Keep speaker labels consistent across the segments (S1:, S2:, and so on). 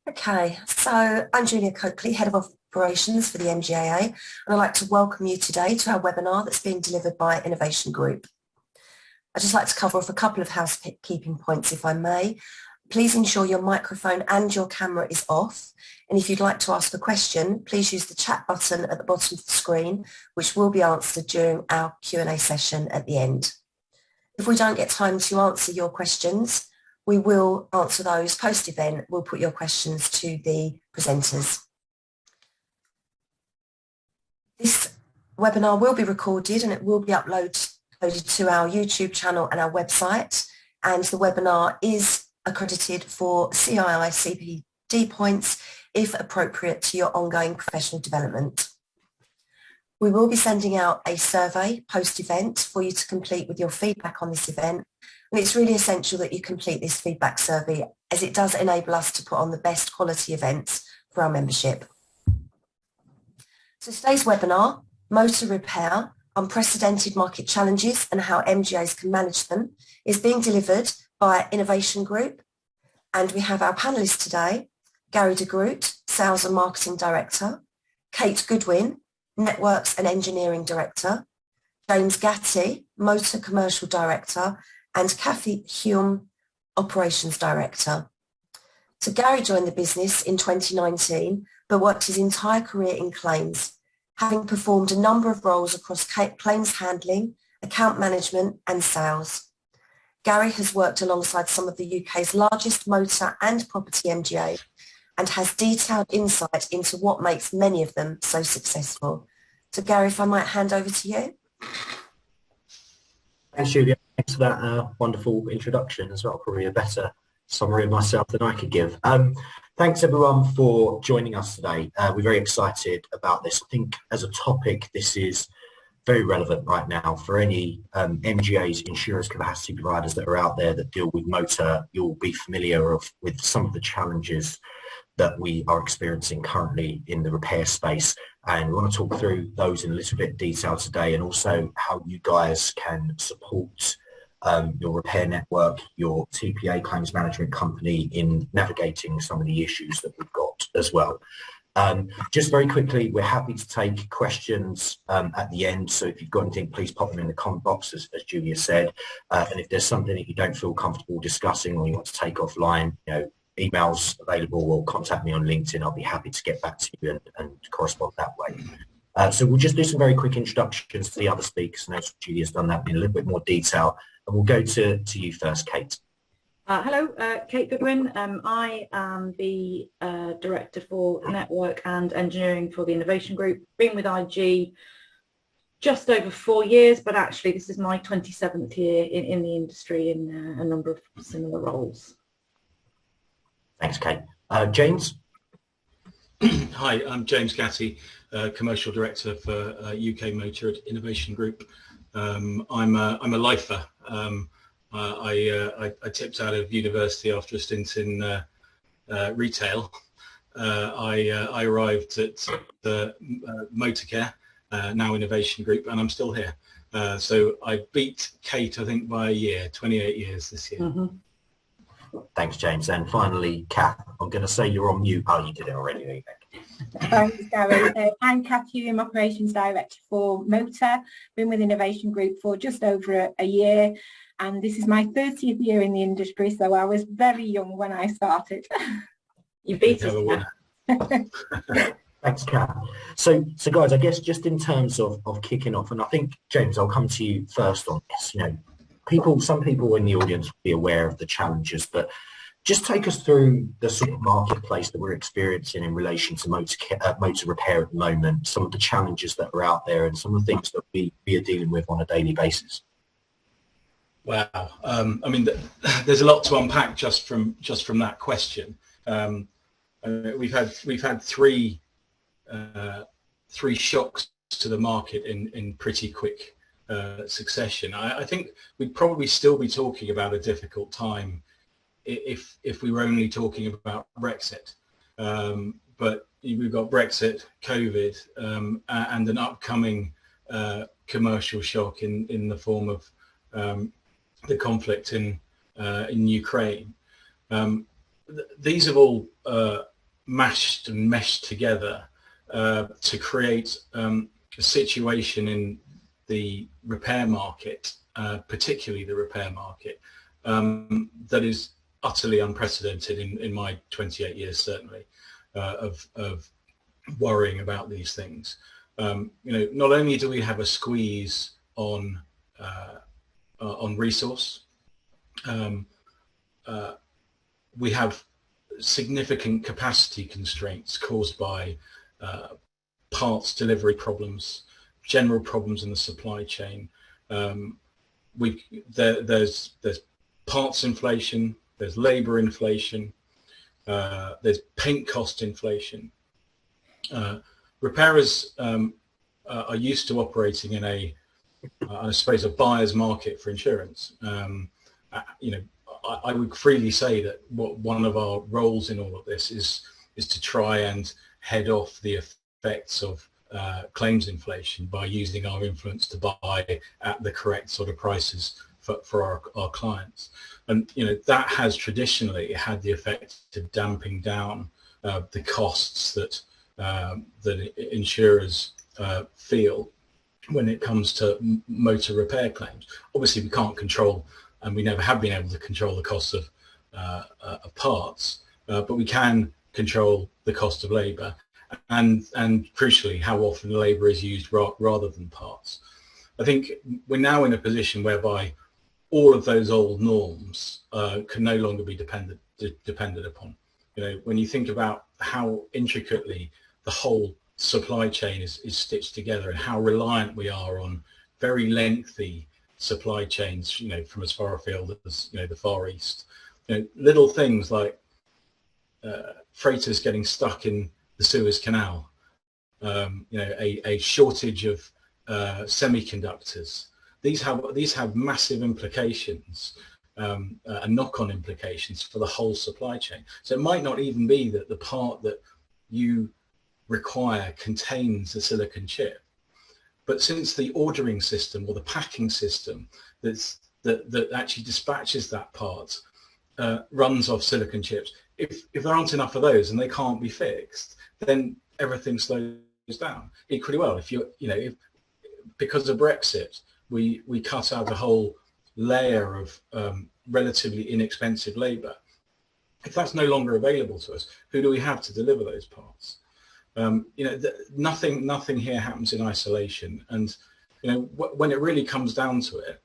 S1: Okay, so I'm Julia Coakley, Head of Operations for the MGAA, and I'd like to welcome you today to our webinar that's being delivered by Innovation Group. I'd just like to cover off a couple of housekeeping points, if I may. Please ensure your microphone and your camera is off, and if you'd like to ask a question, please use the chat button at the bottom of the screen, which will be answered during our Q&A session at the end. If we don't get time to answer your questions, we will answer those post-event. We'll put your questions to the presenters. This webinar will be recorded and it will be uploaded to our YouTube channel and our website. And the webinar is accredited for CII CPD points if appropriate to your ongoing professional development. We will be sending out a survey post-event for you to complete with your feedback on this event. And it's really essential that you complete this feedback survey as it does enable us to put on the best quality events for our membership. So today's webinar, Motor Repair, Unprecedented Market Challenges and How MGAs Can Manage Them, is being delivered by Innovation Group. And we have our panellists today, Gary de Groot, Sales and Marketing Director, Kate Goodwin, Networks and Engineering Director, James Gatti, Motor Commercial Director, and Kathy Hume, Operations Director. So Gary joined the business in 2019, but worked his entire career in claims, having performed a number of roles across claims handling, account management and sales. Gary has worked alongside some of the UK's largest motor and property MGA and has detailed insight into what makes many of them so successful. So Gary, if I might hand over to you.
S2: Thanks, Julia. Thanks for that wonderful introduction as well. Probably a better summary of myself than I could give. Thanks everyone for joining us today. We're very excited about this. I think as a topic, this is very relevant right now for any MGAs, insurance capacity providers that are out there that deal with motor. You'll be familiar with some of the challenges that we are experiencing currently in the repair space. And we want to talk through those in a little bit of detail today, and also how you guys can support your repair network, your TPA claims management company in navigating some of the issues that we've got as well. Just very quickly, we're happy to take questions at the end. So if you've got anything, please pop them in the comment box, as Julia said. And if there's something that you don't feel comfortable discussing or you want to take offline, emails available, or contact me on LinkedIn. I'll be happy to get back to you and correspond that way. So we'll just do some very quick introductions to the other speakers, and as Julia's done that in a little bit more detail. And we'll go to you first, Kate.
S3: Hello, Kate Goodwin. I am the Director for Network and Engineering for the Innovation Group. Been with IG just over 4 years, but actually this is my 27th year in the industry in a number of similar roles.
S2: Thanks, Kate. James?
S4: Hi, I'm James Gatti, Commercial Director for UK Motor at Innovation Group. I'm a lifer. I tipped out of university after a stint in retail. I arrived at the Motorcare, now Innovation Group, and I'm still here. So I beat Kate, I think, by a year, 28 years this year.
S3: Mm-hmm.
S2: Thanks, James. And finally, Kath, I'm going to say you're on mute. Oh, you did it already. There you go.
S5: Thanks, Gary. I'm Kathy Hume, Operations Director for Motor. Been with Innovation Group for just over a year, and this is my 30th year in the industry, so I was very young when I started.
S3: You beat us.
S2: Thanks, Kath. So guys, I guess just in terms of kicking off, and I think, James, I'll come to you first on this. Some people in the audience will be aware of the challenges, but just take us through the sort of marketplace that we're experiencing in relation to motor repair at the moment, some of the challenges that are out there and some of the things that we are dealing with on a daily basis.
S4: Wow. I mean, there's a lot to unpack just from that question. We've had three shocks to the market in pretty quick succession. I think we'd probably still be talking about a difficult time if we were only talking about Brexit. But we've got Brexit, COVID, and an upcoming commercial shock in the form of the conflict in Ukraine. These have all mashed and meshed together to create a situation in the repair market, particularly the repair market, that is utterly unprecedented in my 28 years, certainly, of worrying about these things. Not only do we have a squeeze on resource, we have significant capacity constraints caused by parts delivery problems, general problems in the supply chain. There's parts inflation, there's labour inflation, there's paint cost inflation. Repairers are used to operating in I suppose, a buyer's market for insurance. I would freely say that one of our roles in all of this is to try and head off the effects of claims inflation by using our influence to buy at the correct sort of prices for our clients. And that has traditionally had the effect of damping down the costs that insurers feel when it comes to motor repair claims. Obviously, we can't control, and we never have been able to control, the costs of parts, but we can control the cost of labour, and crucially, how often labour is used rather than parts. I think we're now in a position whereby all of those old norms can no longer be depended upon. When you think about how intricately the whole supply chain is stitched together, and how reliant we are on very lengthy supply chains, from as far afield as the Far East. Little things like freighters getting stuck in the Suez Canal, a shortage of semiconductors. These have massive implications and knock-on implications for the whole supply chain. So it might not even be that the part that you require contains a silicon chip, but since the ordering system or the packing system that actually dispatches that part runs off silicon chips, if there aren't enough of those and they can't be fixed, then everything slows down. Equally well, if because of Brexit, we cut out a whole layer of relatively inexpensive labour. If that's no longer available to us, who do we have to deliver those parts? Nothing here happens in isolation, and when it really comes down to it,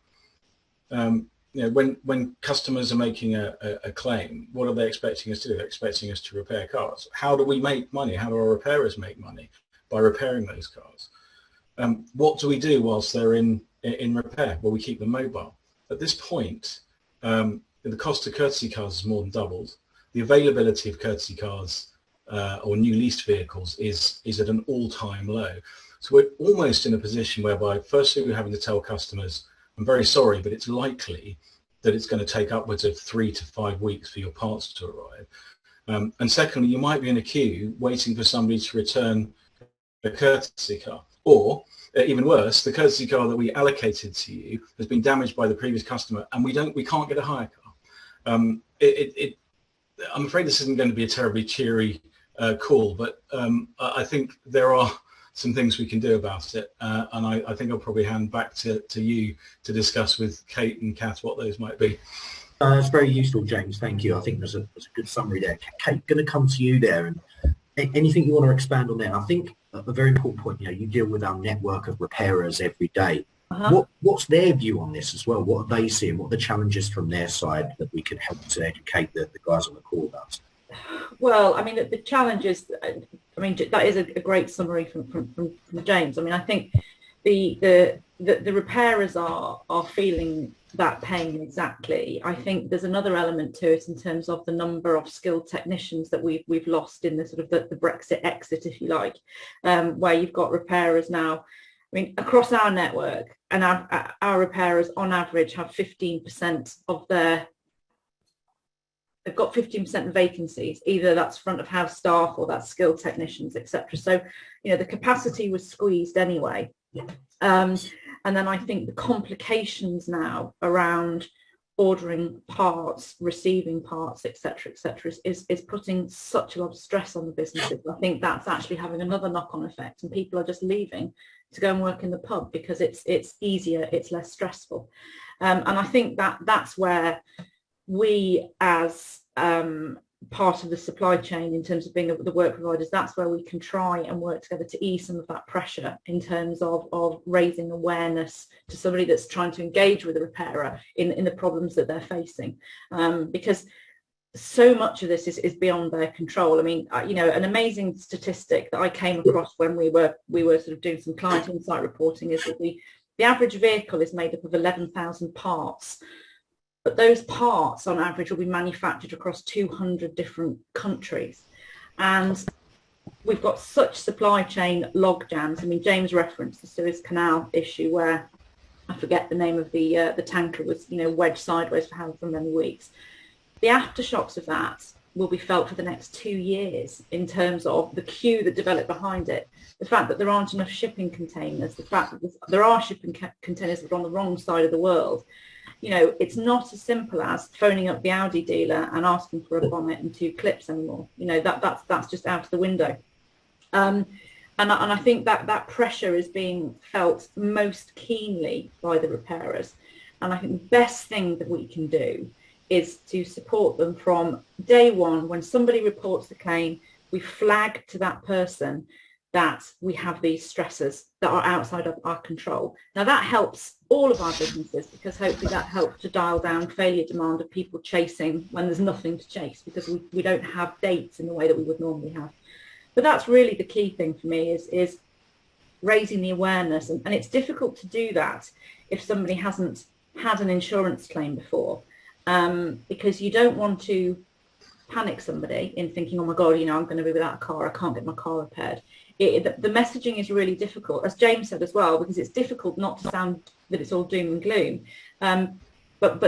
S4: when customers are making a claim, what are they expecting us to do? They're expecting us to repair cars. How do we make money? How do our repairers make money? By repairing those cars. What do we do whilst they're in repair? Well, we keep them mobile. At this point, the cost of courtesy cars has more than doubled. The availability of courtesy cars or new leased vehicles is at an all-time low. So we're almost in a position whereby, firstly, we're having to tell customers, I'm very sorry, but it's likely that it's going to take upwards of 3 to 5 weeks for your parts to arrive. And secondly, you might be in a queue waiting for somebody to return a courtesy car. Or, even worse, the courtesy car that we allocated to you has been damaged by the previous customer, and we can't get a hire car. I'm afraid this isn't going to be a terribly cheery call, but I think there are some things we can do about it, and I think I'll probably hand back to you to discuss with Kate and Kath what those might be.
S2: That's very useful, James. Thank you. I think there's a good summary there. Kate, going to come to you there, and anything you want to expand on there? I think a very important point. You deal with our network of repairers every day. What's their view on this as well? What are they seeing? What are the challenges from their side that we can help to educate the guys on the call about?
S3: Well, I mean, the challenges, I mean, that is a great summary from James. I mean, I think the repairers are feeling that pain exactly. I think there's another element to it in terms of the number of skilled technicians that we've lost in the sort of the Brexit exit, if you like, where you've got repairers now. I mean, across our network, and our repairers on average have 15% of they've got 15% of vacancies, either that's front of house staff or that's skilled technicians, etc. So, the capacity was squeezed anyway. And then I think the complications now around ordering parts, receiving parts, etc., is putting such a lot of stress on the businesses. I think that's actually having another knock-on effect, and people are just leaving to go and work in the pub because it's easier, it's less stressful. And I think that's where we, as part of the supply chain in terms of being the work providers, that's where we can try and work together to ease some of that pressure in terms of raising awareness to somebody that's trying to engage with a repairer in the problems that they're facing, because so much of this is beyond their control. I mean, an amazing statistic that I came across when we were sort of doing some client insight reporting is that the average vehicle is made up of 11,000 parts. But those parts, on average, will be manufactured across 200 different countries. And we've got such supply chain log jams. I mean, James referenced the Suez Canal issue where, I forget the name of the tanker was, wedged sideways for however many weeks. The aftershocks of that will be felt for the next 2 years in terms of the queue that developed behind it. The fact that there aren't enough shipping containers, the fact that there are shipping containers that are on the wrong side of the world. It's not as simple as phoning up the Audi dealer and asking for a bonnet and 2 clips anymore. That's just out of the window. And I think that pressure is being felt most keenly by the repairers. And I think the best thing that we can do is to support them from day one. When somebody reports the claim, we flag to that person that we have these stressors that are outside of our control. Now that helps all of our businesses, because hopefully that helps to dial down failure demand of people chasing when there's nothing to chase, because we don't have dates in the way that we would normally have. But that's really the key thing for me is raising the awareness. And it's difficult to do that if somebody hasn't had an insurance claim before, because you don't want to panic somebody in thinking, oh my God, I'm going to be without a car, I can't get my car repaired. The messaging is really difficult, as James said as well, because it's difficult not to sound that it's all doom and gloom. But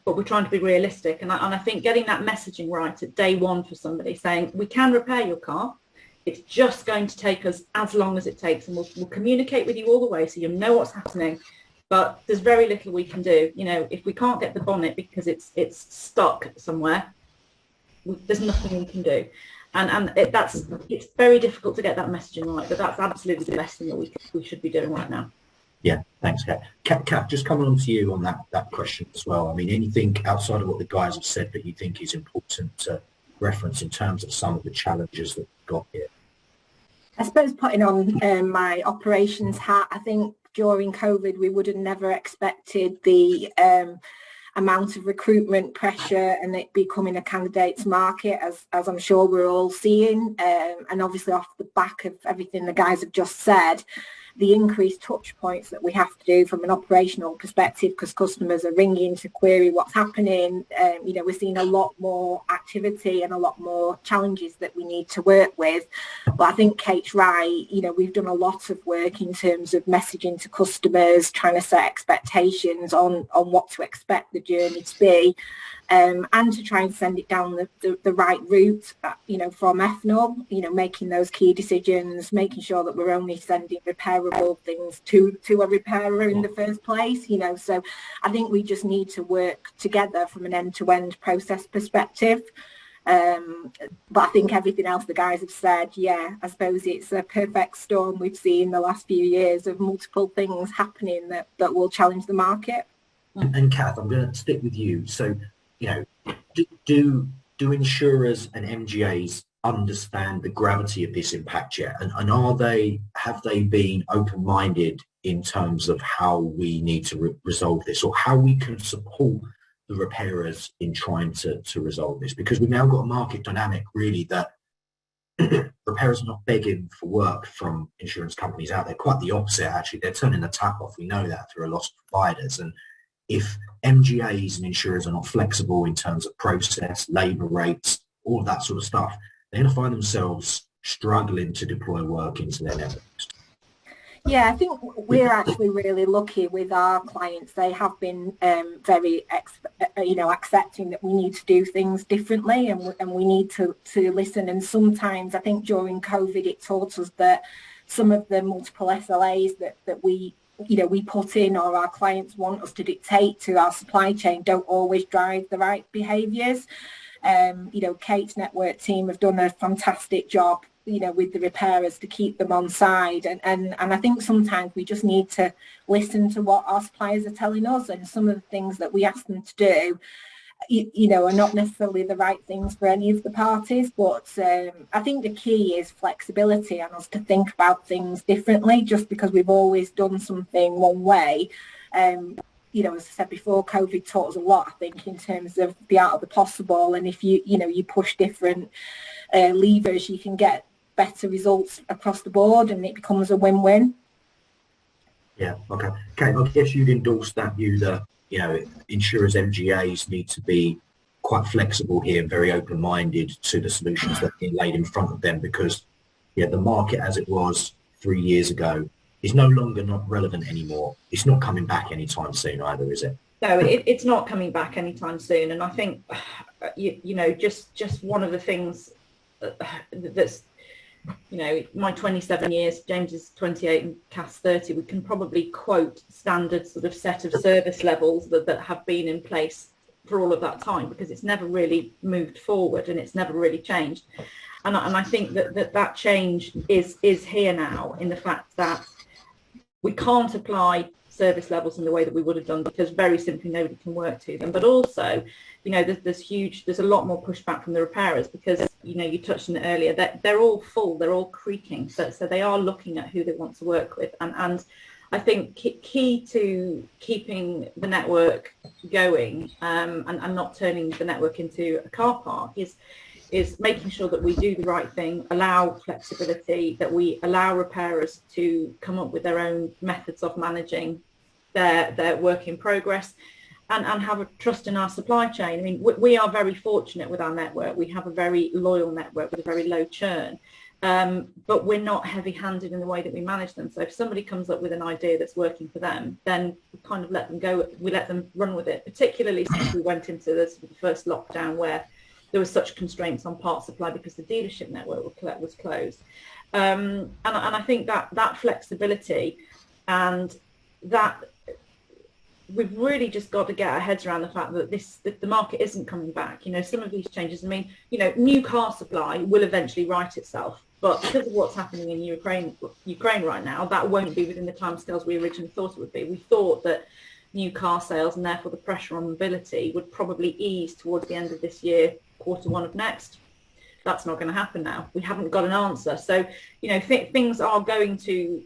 S3: we're trying to be realistic. And I think getting that messaging right at day one for somebody, saying, we can repair your car. It's just going to take us as long as it takes. And we'll communicate with you all the way so you know what's happening. But there's very little we can do. If we can't get the bonnet because it's stuck somewhere, there's nothing we can do. And it's very difficult to get that messaging right, but that's absolutely the best thing that we should be doing right now.
S2: Yeah, thanks, Kat. Kat, just coming on to you on that question as well. I mean, anything outside of what the guys have said that you think is important to reference in terms of some of the challenges that we've got here?
S5: I suppose putting on my operations hat, I think during COVID we would have never expected the amount of recruitment pressure and it becoming a candidates market, as I'm sure we're all seeing, and obviously off the back of everything the guys have just said, the increased touch points that we have to do from an operational perspective, because customers are ringing to query what's happening. We're seeing a lot more activity and a lot more challenges that we need to work with. But I think Kate's right. We've done a lot of work in terms of messaging to customers, trying to set expectations on what to expect the journey to be, and to try and send it down the right route, from FNOL, making those key decisions, making sure that we're only sending repairable things to a repairer in the first place, So I think we just need to work together from an end-to-end process perspective. But I think everything else the guys have said, I suppose it's a perfect storm we've seen the last few years of multiple things happening that will challenge the market.
S2: And Kath, I'm going to stick with you. So, do insurers and MGAs understand the gravity of this impact yet? And have they been open-minded in terms of how we need to resolve this, or how we can support the repairers in trying to resolve this? Because we've now got a market dynamic really that repairers are not begging for work from insurance companies out there. Quite the opposite, actually. They're turning the tap off. We know that through a lot of providers. And if MGAs and insurers are not flexible in terms of process, labour rates, all of that sort of stuff, they're going to find themselves struggling to deploy work into their networks.
S5: Yeah, I think we're actually really lucky with our clients. They have been very, accepting that we need to do things differently, and we need to listen. And sometimes I think during COVID, it taught us that some of the multiple SLAs that we we put in or our clients want us to dictate to our supply chain don't always drive the right behaviours. Kate's network team have done a fantastic job, with the repairers to keep them on side. And I think sometimes we just need to listen to what our suppliers are telling us, and some of the things that we ask them to do, are not necessarily the right things for any of the parties. But I think the key is flexibility and us to think about things differently. Just because we've always done something one way, as I said before, COVID taught us a lot, I think, in terms of the art of the possible. And if you push different levers, you can get better results across the board, and it becomes a win-win.
S2: Yeah, okay. Kate, I guess you'd endorse that view that, insurers, MGAs need to be quite flexible here and very open-minded to the solutions that are being laid in front of them, because the market as it was 3 years ago is no longer not relevant anymore. It's not coming back anytime soon either, is it?
S3: No, it's not coming back anytime soon. And I think, just one of the things that's, my 27 years, James is 28 and Cass 30, we can probably quote standard sort of set of service levels that have been in place for all of that time, because it's never really moved forward and it's never really changed. And I think that change is here now, in the fact that we can't apply service levels in the way that we would have done, because very simply nobody can work to them. But also, there's a lot more pushback from the repairers, because you touched on it earlier, that they're all full, they're all creaking, so they are looking at who they want to work with. And I think key to keeping the network going and not turning the network into a car park is making sure that we do the right thing, allow flexibility, that we allow repairers to come up with their own methods of managing their work in progress, and have a trust in our supply chain. I mean, we are very fortunate with our network. We have a very loyal network with a very low churn, but we're not heavy-handed in the way that we manage them. So if somebody comes up with an idea that's working for them, then we kind of let them go. We let them run with it, particularly since we went into the first lockdown, where there were such constraints on part supply because the dealership network was closed. And I think that flexibility, and that we've really just got to get our heads around the fact that the market isn't coming back. Some of these changes, I mean, new car supply will eventually right itself, but because of what's happening in Ukraine right now, that won't be within the timescales we originally thought it would be. We thought that new car sales, and therefore the pressure on mobility, would probably ease towards the end of this year, Q1 of next. That's not going to happen now. We haven't got an answer. So, things are going to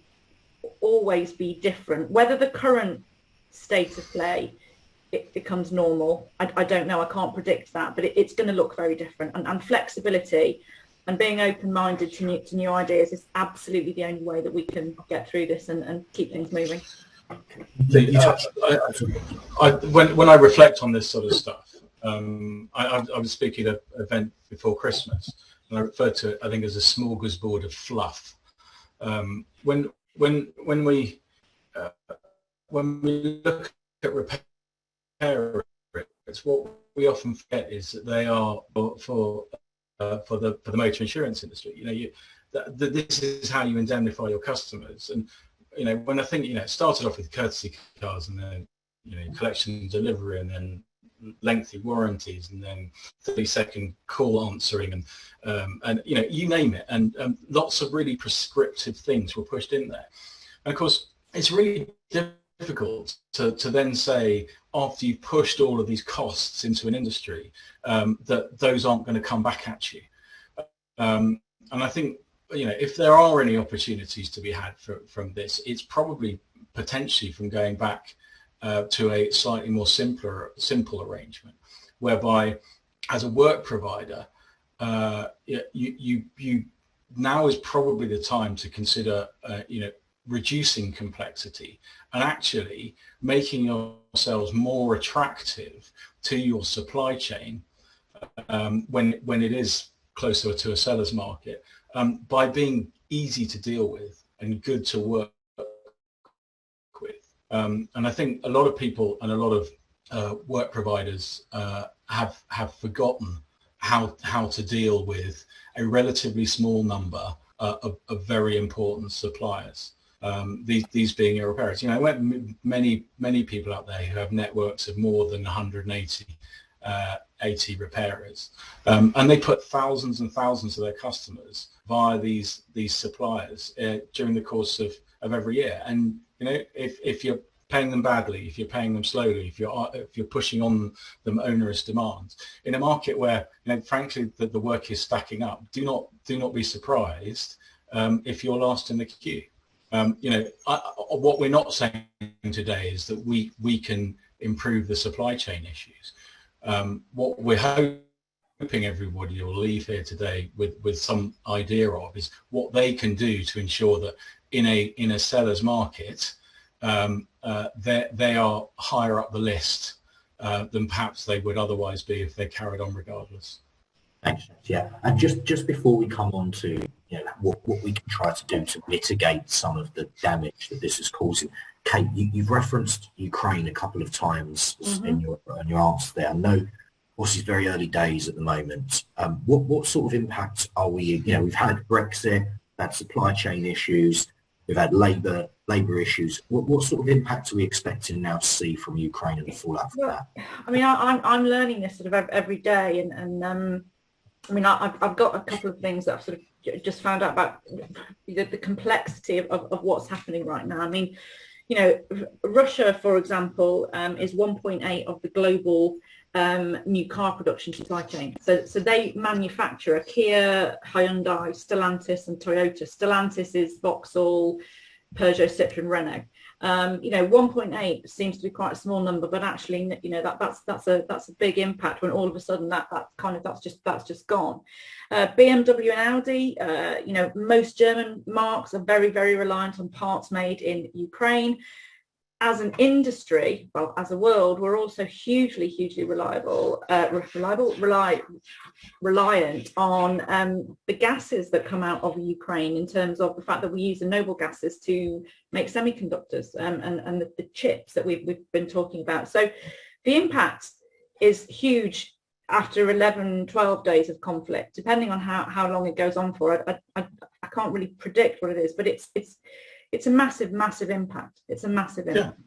S3: always be different. Whether the current state of play it becomes normal, I don't know. I can't predict that, but it's going to look very different. And flexibility and being open-minded to new ideas is absolutely the only way that we can get through this and keep things moving.
S4: When I reflect on this sort of stuff, I was speaking at an event before Christmas, and I referred to it, I think, as a smorgasbord of fluff. When we look at repair rates, what we often forget is that they are for the motor insurance industry. This is how you indemnify your customers. And when I think it started off with courtesy cars, and then collection and delivery, and then lengthy warranties, and then 30-second call answering, and you name it, and lots of really prescriptive things were pushed in there. And of course, it's really difficult to then say, after you've pushed all of these costs into an industry, that those aren't going to come back at you. And I think, if there are any opportunities to be had from this, it's probably potentially from going back to a slightly more simple arrangement, whereby as a work provider, you now is probably the time to consider reducing complexity and actually making yourselves more attractive to your supply chain when it is closer to a seller's market, by being easy to deal with and good to work with. And I think a lot of people and a lot of work providers have forgotten how to deal with a relatively small number of very important suppliers. these being your repairers. You know, many people out there who have networks of more than 180 80 repairers, and they put thousands and thousands of their customers via these suppliers during the course of every year. And you know, if you're paying them badly, if you're paying them slowly, if you're pushing on them onerous demands in a market where, you know, frankly the work is stacking up, do not be surprised if you're last in the queue. You know, what we're not saying today is that we can improve the supply chain issues. What we're hoping everybody will leave here today with some idea of is what they can do to ensure that in a seller's market, they are higher up the list than perhaps they would otherwise be if they carried on regardless.
S2: Thanks. Yeah, and just before we come on to, you know, what we can try to do to mitigate some of the damage that this is causing, Kate, you've referenced Ukraine a couple of times in your answer there. I know, obviously, it's very early days at the moment. What sort of impact are we? You know, we've had Brexit, we've had supply chain issues, we've had labour issues. What sort of impact are we expecting now to see from Ukraine and the fallout from that?
S3: I mean, I'm learning this sort of every day, and I mean, I've got a couple of things that I've sort of just found out about the complexity of what's happening right now. I mean, you know, Russia, for example, is 1.8 of the global new car production supply chain. So they manufacture a Kia, Hyundai, Stellantis, and Toyota. Stellantis is Vauxhall, Peugeot, Citroën, Renault. You know, 1.8 seems to be quite a small number, but actually, you know, that's a big impact when all of a sudden that's just gone. BMW and Audi, you know, most German marques are very, very reliant on parts made in Ukraine. As an industry, well, as a world, we're also hugely reliant on the gases that come out of Ukraine, in terms of the fact that we use the noble gases to make semiconductors and the chips that we've been talking about. So the impact is huge after 11, 12 days of conflict, depending on how long it goes on for. I can't really predict what it is, but it's a massive impact. It's a massive impact.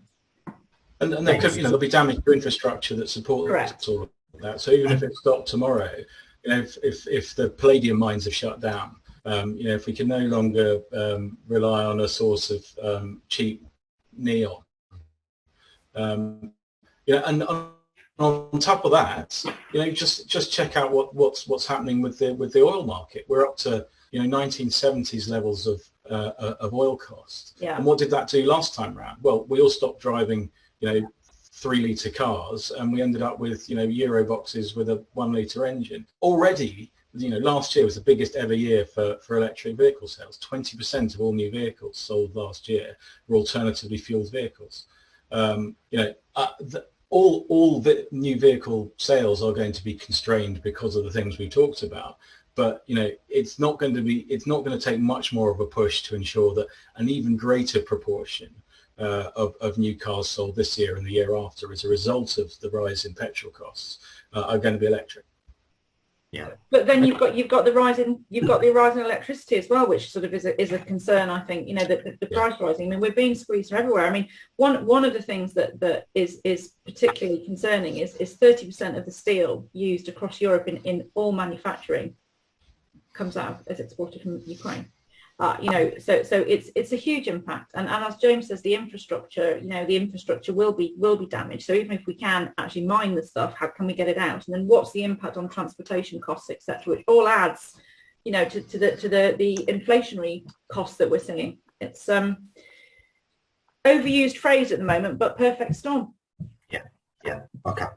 S4: Yeah. And there could, you know, there'll be damage to infrastructure that supports all of that. So even if it stopped tomorrow, you know, if the palladium mines are shut down, you know, if we can no longer rely on a source of cheap neon, you know, and on top of that, you know, just check out what's happening with the oil market. We're up to, you know, 1970s levels of oil costs.
S3: Yeah. And
S4: what did that do last time round? Well, we all stopped driving, you know, 3-litre cars, and we ended up with, you know, Euro boxes with a 1-litre engine. Already, you know, last year was the biggest ever year for electric vehicle sales. 20% of all new vehicles sold last year were alternatively fueled vehicles. You know, all the new vehicle sales are going to be constrained because of the things we talked about. But, you know, it's not going to take much more of a push to ensure that an even greater proportion of new cars sold this year and the year after, as a result of the rise in petrol costs, are going to be electric.
S2: Yeah.
S3: But then you've got the rise in electricity as well, which sort of is a concern. I think, you know, the price rising. I mean, we're being squeezed everywhere. I mean, one of the things that is particularly concerning is 30% of the steel used across Europe in all manufacturing comes out as exported from Ukraine. You know, so it's a huge impact, and as James says, the infrastructure will be damaged. So even if we can actually mine the stuff, how can we get it out? And then what's the impact on transportation costs, etc., which all adds, you know, to the inflationary costs that we're seeing. It's overused phrase at the moment, but perfect storm.
S2: Yeah. Okay.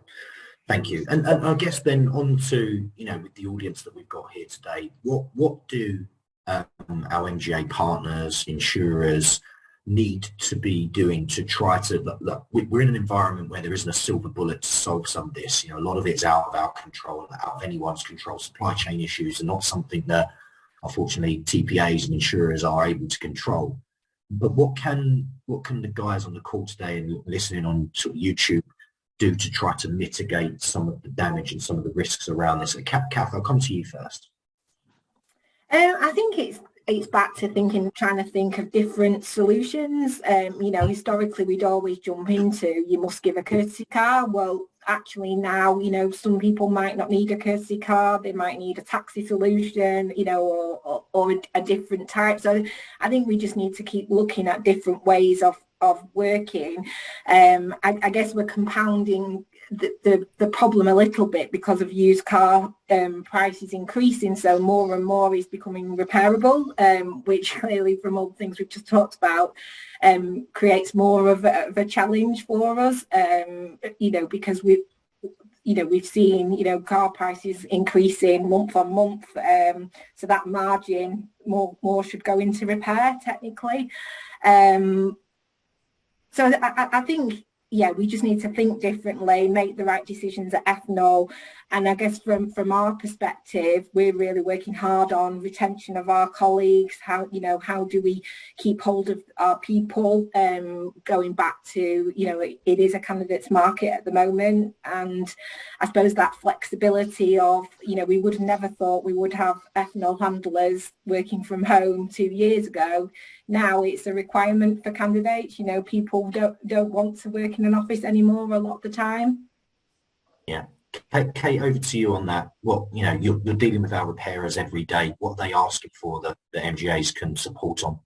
S2: Thank you. And I guess then on to, you know, with the audience that we've got here today, what do our MGA partners, insurers need to be doing to try to look, we're in an environment where there isn't a silver bullet to solve some of this. You know, a lot of it's out of our control, out of anyone's control. Supply chain issues are not something that, unfortunately, TPAs and insurers are able to control. But what can the guys on the call today and listening on sort of YouTube do to try to mitigate some of the damage and some of the risks around this? Kath, I'll come to you first.
S5: I think it's back to trying to think of different solutions. You know, historically we'd always jump into, you must give a courtesy car. Well, actually now, you know, some people might not need a courtesy car, they might need a taxi solution, you know, or a different type. So I think we just need to keep looking at different ways of working. I guess we're compounding the problem a little bit because of used car prices increasing, so more and more is becoming repairable, which clearly from all the things we've just talked about creates more of a challenge for us, you know, because we've seen, you know, car prices increasing month on month, so that margin more should go into repair technically. So I think, yeah, we just need to think differently, make the right decisions at Ethanol. And I guess from our perspective, we're really working hard on retention of our colleagues. How do we keep hold of our people, going back to, you know, it is a candidates market at the moment. And I suppose that flexibility of, you know, we would have never thought we would have ethanol handlers working from home 2 years ago. Now it's a requirement for candidates. You know, people don't want to work in an office anymore a lot of the time.
S2: Yeah. Kate, over to you on that. What, you know, you're dealing with our repairers every day. What are they asking for that the MGAs can support on?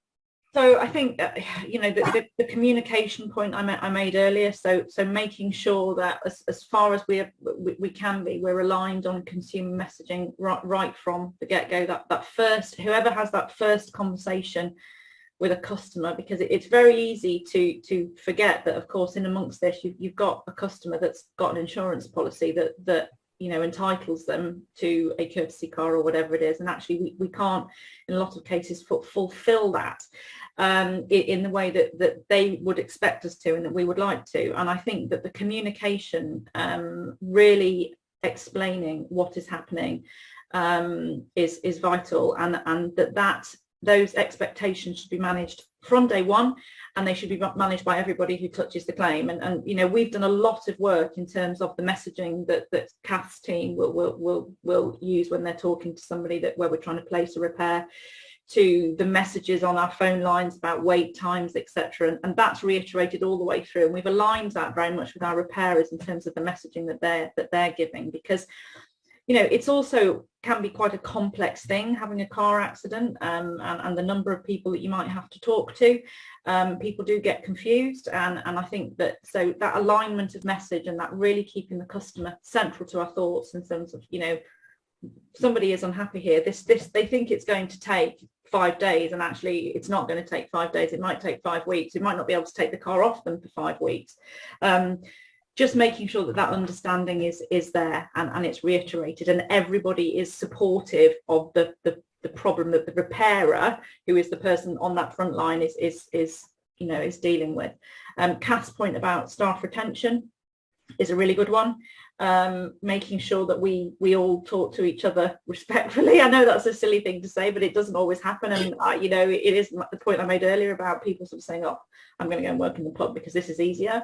S3: So I think, you know, the communication point I made earlier, so making sure that as far as we can be, we're aligned on consumer messaging right from the get-go, that first, whoever has that first conversation with a customer, because it's very easy to forget that, of course, in amongst this, you've got a customer that's got an insurance policy that you know, entitles them to a courtesy car or whatever it is, and actually we can't in a lot of cases fulfill that in the way that they would expect us to and that we would like to. And I think that the communication, really explaining what is happening, is vital, and that those expectations should be managed from day one, and they should be managed by everybody who touches the claim. And you know, we've done a lot of work in terms of the messaging that Kath's team will use when they're talking to somebody where we're trying to place a repair, to the messages on our phone lines about wait times, etc. And that's reiterated all the way through, and we've aligned that very much with our repairers in terms of the messaging that they're giving, because you know, it's also can be quite a complex thing having a car accident, and the number of people that you might have to talk to. People do get confused, and I think that alignment of message and that really keeping the customer central to our thoughts in terms of, you know, somebody is unhappy here. This they think it's going to take 5 days, and actually it's not going to take 5 days. It might take 5 weeks. It might not be able to take the car off them for 5 weeks. Just making sure that understanding is there and it's reiterated, and everybody is supportive of the problem that the repairer, who is the person on that front line, is dealing with. Kath's point about staff retention is a really good one. Making sure that we all talk to each other respectfully. I know that's a silly thing to say, but it doesn't always happen. And you know, it is the point I made earlier about people sort of saying, "Oh, I'm going to go and work in the pub because this is easier."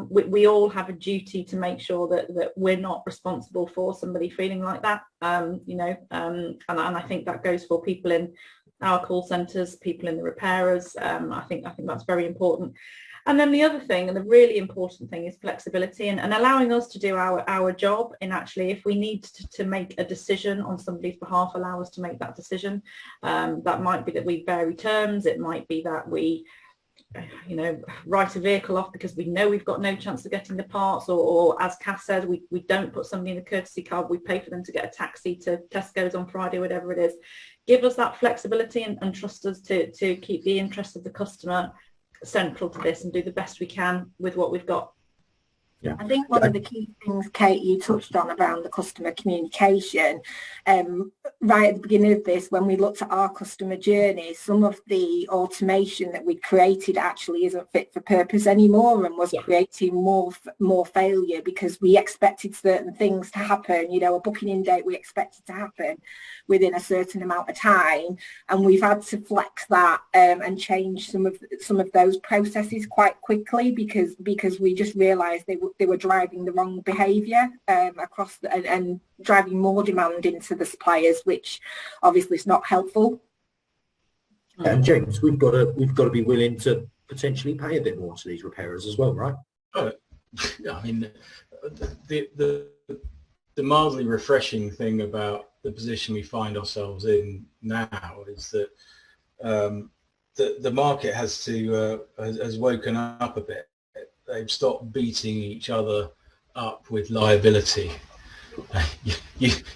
S3: We all have a duty to make sure that we're not responsible for somebody feeling like that. And I think that goes for people in our call centres, people in the repairers. I think that's very important. And then the other thing, and the really important thing, is flexibility and allowing us to do our job. In actually, if we need to make a decision on somebody's behalf, allow us to make that decision. That might be that we vary terms. It might be that we, you know, write a vehicle off because we know we've got no chance of getting the parts, or as Kath said, we don't put somebody in a courtesy car. We pay for them to get a taxi to Tesco's on Friday, whatever it is. Give us that flexibility and trust us to keep the interest of the customer central to this and do the best we can with what we've got.
S5: Yeah. I think one of the key things, Kate, you touched on around the customer communication, right at the beginning of this, when we looked at our customer journey, some of the automation that we created actually isn't fit for purpose anymore, and was creating more failure, because we expected certain things to happen. You know, a booking in date we expected to happen within a certain amount of time, and we've had to flex that and change some of those processes quite quickly, because we just realised they were driving the wrong behaviour across and driving more demand into the suppliers, which obviously is not helpful.
S2: And James, we've got to be willing to potentially pay a bit more to these repairers as well, right?
S4: Oh, I mean, the mildly refreshing thing about the position we find ourselves in now is that the market has woken up a bit. They've stopped beating each other up with liability,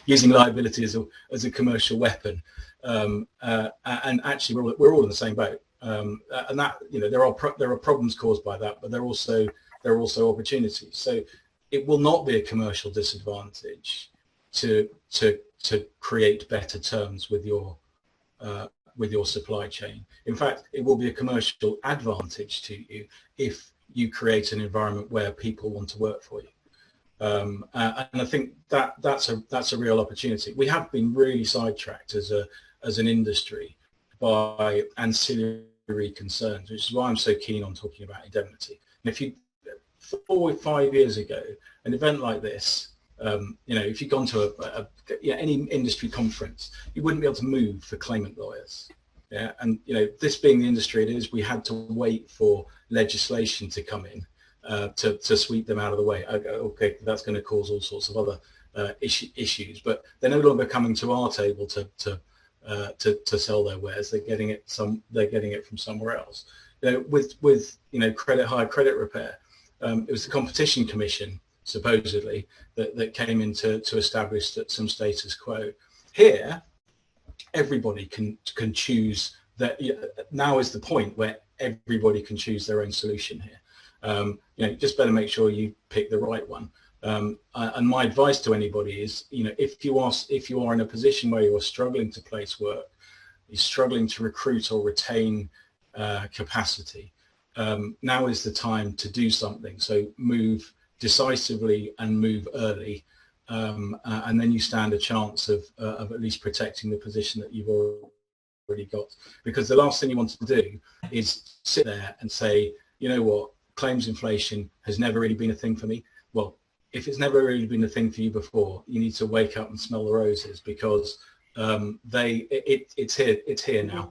S4: using liability as a commercial weapon, and actually we're all in the same boat. And that, you know, there are problems caused by that, but there are also opportunities. So it will not be a commercial disadvantage to create better terms with your supply chain. In fact, it will be a commercial advantage to you if you create an environment where people want to work for you. And I think that's a real opportunity. We have been really sidetracked as an industry by ancillary concerns, which is why I'm so keen on talking about indemnity. And if you 4 or 5 years ago, an event like this, you know, if you'd gone to any industry conference, you wouldn't be able to move for claimant lawyers. Yeah, and you know, this being the industry it is, we had to wait for legislation to come in to sweep them out of the way. Okay, that's going to cause all sorts of other issues, but they're no longer coming to our table to sell their wares. They're getting it from somewhere else. You know, with you know, hire credit repair. It was the Competition Commission supposedly that came in to establish some status quo. Here, everybody can choose that. Now is the point where everybody can choose their own solution here. You know, just better make sure you pick the right one. And my advice to anybody is, you know, if you are in a position where you are struggling to place work, you're struggling to recruit or retain capacity, now is the time to do something. So move decisively and move early, and then you stand a chance of at least protecting the position that you've already got. Because the last thing you want to do is sit there and say, you know what, claims inflation has never really been a thing for me. Well, if it's never really been a thing for you before, you need to wake up and smell the roses, because it's here now.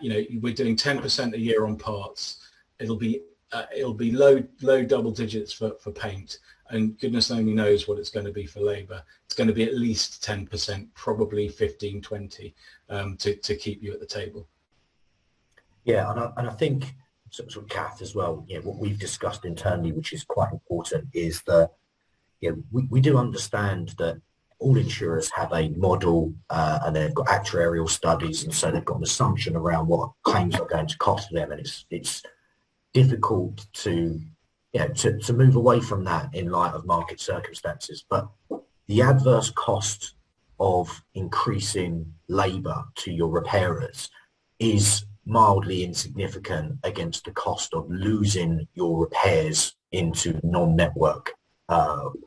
S4: You know, we're doing 10% a year on parts. It'll be low double digits for paint, and goodness only knows what it's going to be for labour. It's going to be at least 10%, probably 15, 20, to keep you at the table.
S2: Yeah, and I think sort of Kath as well, you know, what we've discussed internally, which is quite important, is that, you know, we do understand that all insurers have a model and they've got actuarial studies, and so they've got an assumption around what claims are going to cost them, and it's difficult to, you know, to move away from that in light of market circumstances. But the adverse cost of increasing labour to your repairers is mildly insignificant against the cost of losing your repairs into non-network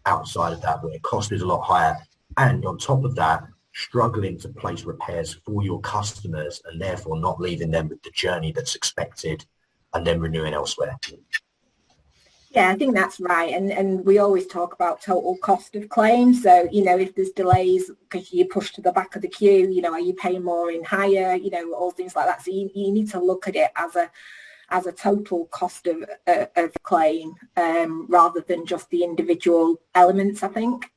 S2: outside of that, where cost is a lot higher. And on top of that, struggling to place repairs for your customers and therefore not leaving them with the journey that's expected and then renewing elsewhere.
S5: Yeah, I think that's right. And we always talk about total cost of claims. So, you know, if there's delays because you push to the back of the queue, you know, are you paying more in hire, you know, all things like that. So you need to look at it as a total cost of claim, rather than just the individual elements, I think.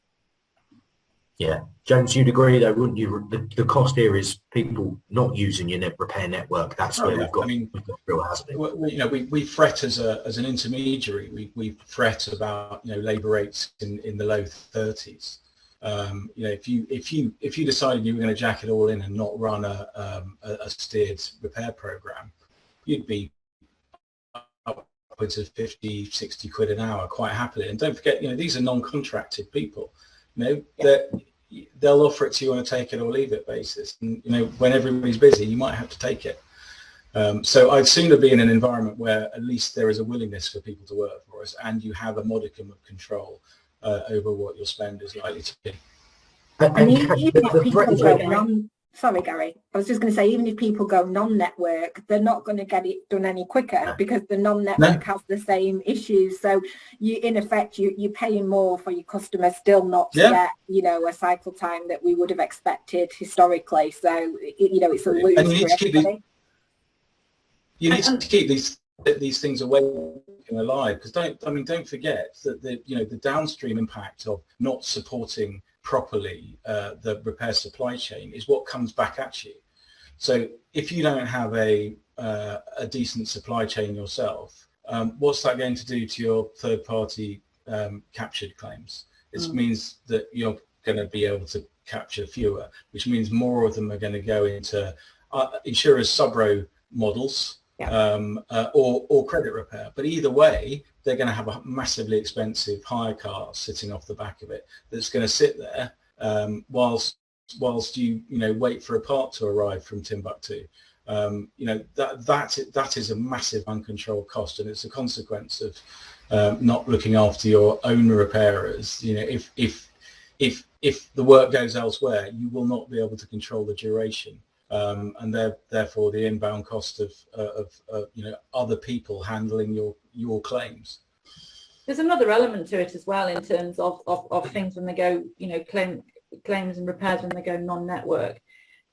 S2: Yeah, James, you'd agree though, wouldn't you? The cost here is people not using your repair network. That's where we've got real hazard.
S4: You know, we fret as an intermediary. We fret about, you know, labour rates in the low 30s. You know, if you decided you were going to jack it all in and not run a steered repair program, you'd be upwards of 50, 60 quid an hour quite happily. And don't forget, you know, these are non-contracted people. You know, that they'll offer it to you on a take it or leave it basis. And, you know, when everybody's busy, you might have to take it. So I'd sooner be in an environment where at least there is a willingness for people to work for us, and you have a modicum of control over what your spend is likely to be.
S5: And you've got people going on. Sorry, Gary. I was just going to say, even if people go non-network, they're not going to get it done any quicker because the non-network has the same issues. So you, in effect, you're paying more for your customers still not to get, you know, a cycle time that we would have expected historically. So, you know, it's a lose
S4: and you need
S5: for
S4: to
S5: everybody.
S4: keep these things away and alive, because don't forget that the downstream impact of not supporting properly the repair supply chain is what comes back at you. So if you don't have a decent supply chain yourself, what's that going to do to your third-party captured claims? It means that you're going to be able to capture fewer, which means more of them are going to go into insurers' sub-row models, or credit repair. But either way, they're going to have a massively expensive hire car sitting off the back of it that's going to sit there whilst you wait for a part to arrive from Timbuktu. That is a massive uncontrolled cost, and it's a consequence of not looking after your own repairers. If the work goes elsewhere, you will not be able to control the duration. And therefore the inbound cost of other people handling your claims.
S3: There's another element to it as well in terms of things when they go, claims and repairs when they go non-network.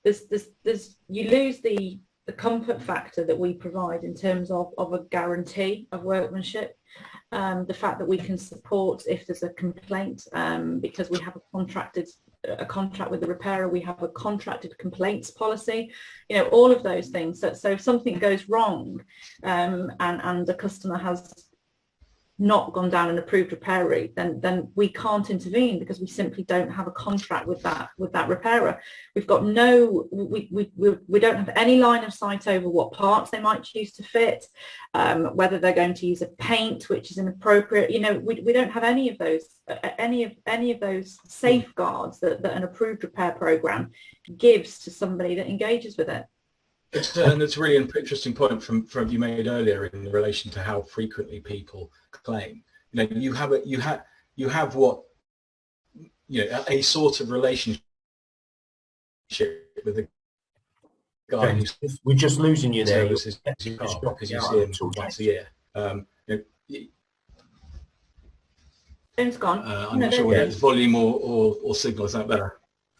S3: You lose the comfort factor that we provide in terms of a guarantee of workmanship. The fact that we can support if there's a complaint, because we have a contract with the repairer, we have a contracted complaints policy, all of those things. So if something goes wrong and the customer has not gone down an approved repair route, then we can't intervene because we simply don't have a contract with that repairer. We've got we don't have any line of sight over what parts they might choose to fit, whether they're going to use a paint which is inappropriate. We don't have any of those safeguards that an approved repair program gives to somebody that engages with it.
S4: And it's a really interesting point from you made earlier in relation to how frequently people claim. You have what a sort of relationship with the guy who's
S2: we're just losing you there.
S4: Services because you see him once a year.
S3: Phone's gone.
S4: I'm not sure whether it's volume or signal. Is that better?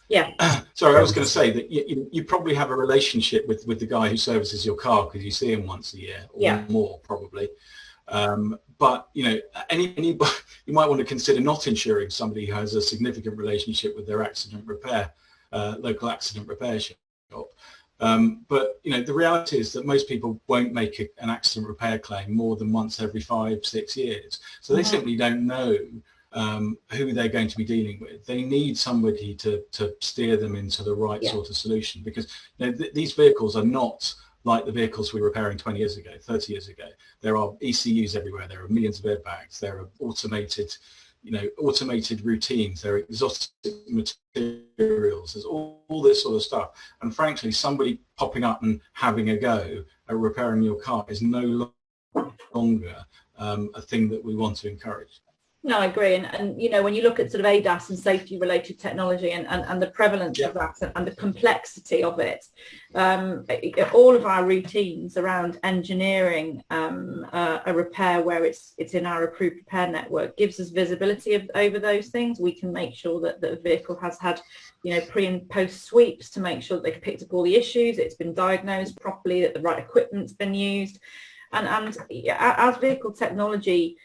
S3: Yeah.
S4: Sorry, I was going to say that you probably have a relationship with the guy who services your car because you see him once a year or more probably. But anybody, you might want to consider not insuring somebody who has a significant relationship with their accident repair, local accident repair shop. But the reality is that most people won't make an accident repair claim more than once every 5-6 years. So they simply don't know who they're going to be dealing with. They need somebody to steer them into the right sort of solution, because these vehicles are not like the vehicles we were repairing 20 years ago, 30 years ago. There are ECUs everywhere. There are millions of airbags. There are automated routines. There are exhaustive materials. There's all this sort of stuff. And frankly, somebody popping up and having a go at repairing your car is no longer a thing that we want to encourage.
S3: No, I agree. And when you look at sort of ADAS and safety related technology and the prevalence of that and the complexity of it, all of our routines around engineering a repair where it's in our approved repair network gives us visibility over those things. We can make sure that the vehicle has had pre and post sweeps to make sure that they've picked up all the issues, it's been diagnosed properly, that the right equipment's been used. And as vehicle technology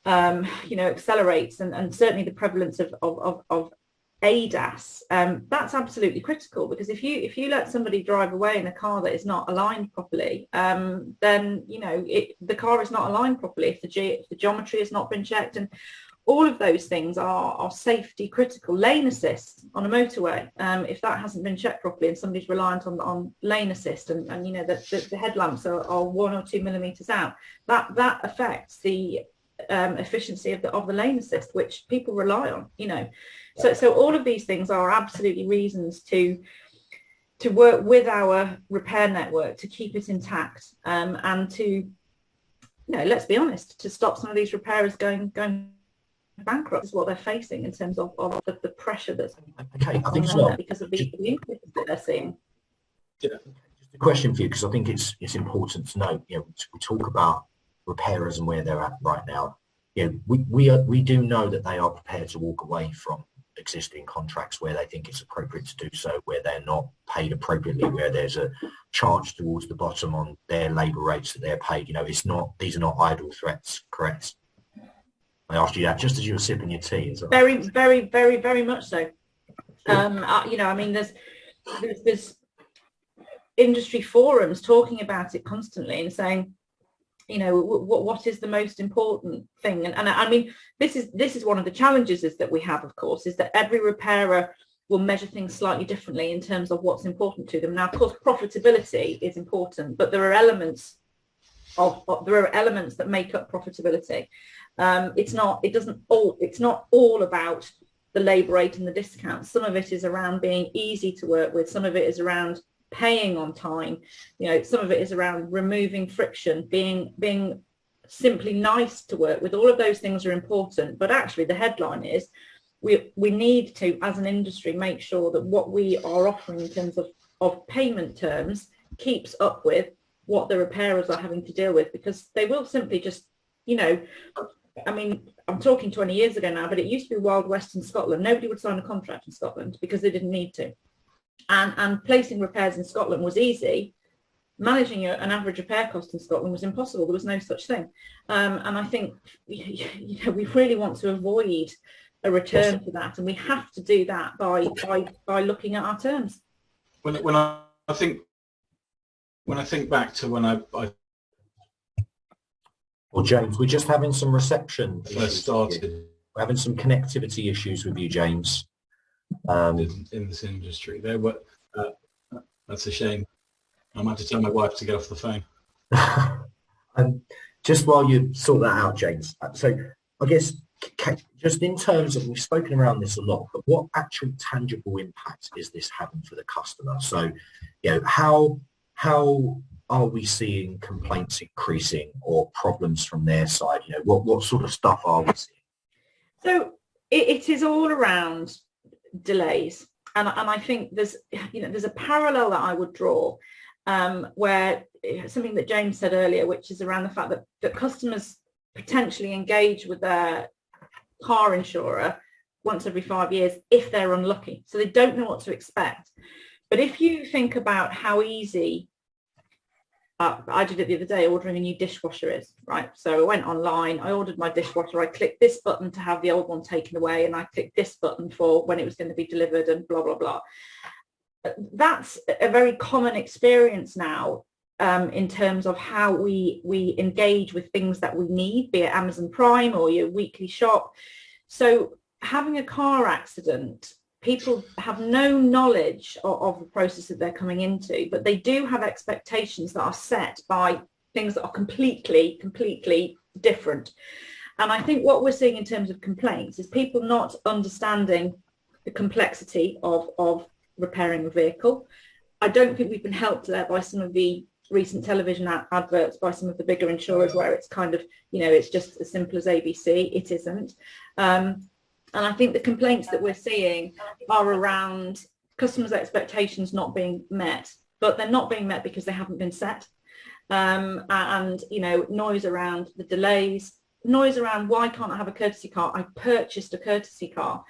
S3: accelerates and certainly the prevalence of ADAS, that's absolutely critical, because if you let somebody drive away in a car that is not aligned properly, then the car is not aligned properly if the geometry has not been checked, and all of those things are safety critical. Lane assist on a motorway, if that hasn't been checked properly and somebody's reliant on lane assist and the headlamps are 1 or 2 millimeters out, that affects the efficiency of the lane assist, which people rely on. So all of these things are absolutely reasons to work with our repair network to keep it intact, and to let's be honest, to stop some of these repairers going bankrupt is what they're facing in terms of the pressure that's
S2: okay, I think
S3: on there because of the increases that they're seeing.
S4: Yeah.
S2: Just a question for you, because I think it's important to know. You know, we talk about repairers and where they're at right now. You know, we do know that they are prepared to walk away from existing contracts where they think it's appropriate to do so, where they're not paid appropriately, where there's a charge towards the bottom on their labour rates that they're paid. You know, these are not idle threats, correct? I asked you that just as you were sipping your tea as well.
S3: Very, very, very, very much so. You know, I mean, there's industry forums talking about it constantly and saying, you know, what is the most important thing? And I mean, this is one of the challenges is that we have, of course, is that every repairer will measure things slightly differently in terms of what's important to them. Now, of course, profitability is important, but there are elements that make up profitability. It's not all about the labour rate and the discounts. Some of it is around being easy to work with. Some of it is around paying on time. You know, some of it is around removing friction, being simply nice to work with. All of those things are important, but actually the headline is we need to, as an industry, make sure that what we are offering in terms of payment terms keeps up with what the repairers are having to deal with, because they will simply just, you know, I mean, I'm talking 20 years ago now, but it used to be Wild West in Scotland. Nobody would sign a contract in Scotland because they didn't need to. And placing repairs in Scotland was easy. Managing an average repair cost in Scotland was impossible. There was no such thing. And I think, you know, we really want to avoid a return to that. And we have to do that by looking at our terms.
S4: When I think back to when I
S2: Well, James, we're just having some reception
S4: first started.
S2: We're having some connectivity issues with you, James.
S4: In this industry, there were. That's a shame. I might have to tell my wife to get off the phone.
S2: Just while you sort that out, James. So, I guess just in terms of, we've spoken around this a lot, but what actual tangible impact is this having for the customer? So, you know, how are we seeing complaints increasing or problems from their side? You know, what sort of stuff are we seeing?
S3: So it is all around delays, and I think there's a parallel that I would draw where something that James said earlier, which is around the fact that customers potentially engage with their car insurer once every 5 years if they're unlucky, so they don't know what to expect. But if you think about how easy I did it the other day, ordering a new dishwasher is, right? So I went online, I ordered my dishwasher, I clicked this button to have the old one taken away, and I clicked this button for when it was going to be delivered, and blah, blah, blah. That's a very common experience now in terms of how we engage with things that we need, be it Amazon Prime or your weekly shop. So having a car accident, people have no knowledge of the process that they're coming into, but they do have expectations that are set by things that are completely different. And I think what we're seeing in terms of complaints is people not understanding the complexity of repairing a vehicle. I don't think we've been helped there by some of the recent television adverts by some of the bigger insurers where it's kind of, you know, it's just as simple as ABC. It isn't. And I think the complaints that we're seeing are around customers' expectations not being met, but they're not being met because they haven't been set. And, you know, noise around the delays, noise around why can't I have a courtesy car? I purchased a courtesy car.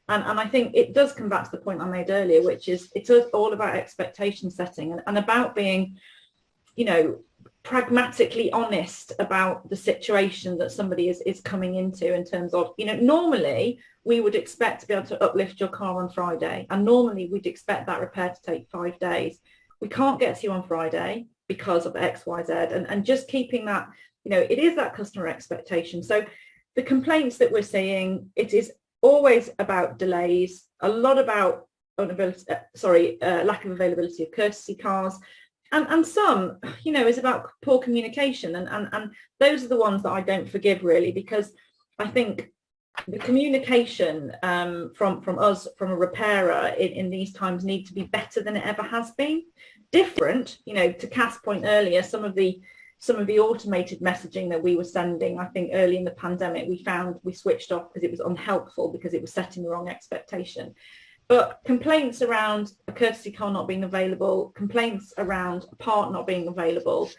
S3: And I think it does come back to the point I made earlier, which is it's all about expectation setting and about being, you know, pragmatically honest about the situation that somebody is coming into in terms of, you know, normally we would expect to be able to uplift your car on Friday, and normally we'd expect that repair to take 5 days. We can't get to you on Friday because of X, Y, Z, and just keeping that, you know, it is that customer expectation. So the complaints that we're seeing, it is always about delays, a lot about lack of availability of courtesy cars, and some, you know, is about poor communication, and those are the ones that I don't forgive really, because I think the communication from us, from a repairer in these times, need to be better than it ever has been. Different, you know, to Cass' point earlier, some of the some of the automated messaging that we were sending, I think early in the pandemic, we switched off because it was unhelpful, because it was setting the wrong expectation. But complaints around a courtesy car not being available, complaints around a part not being available,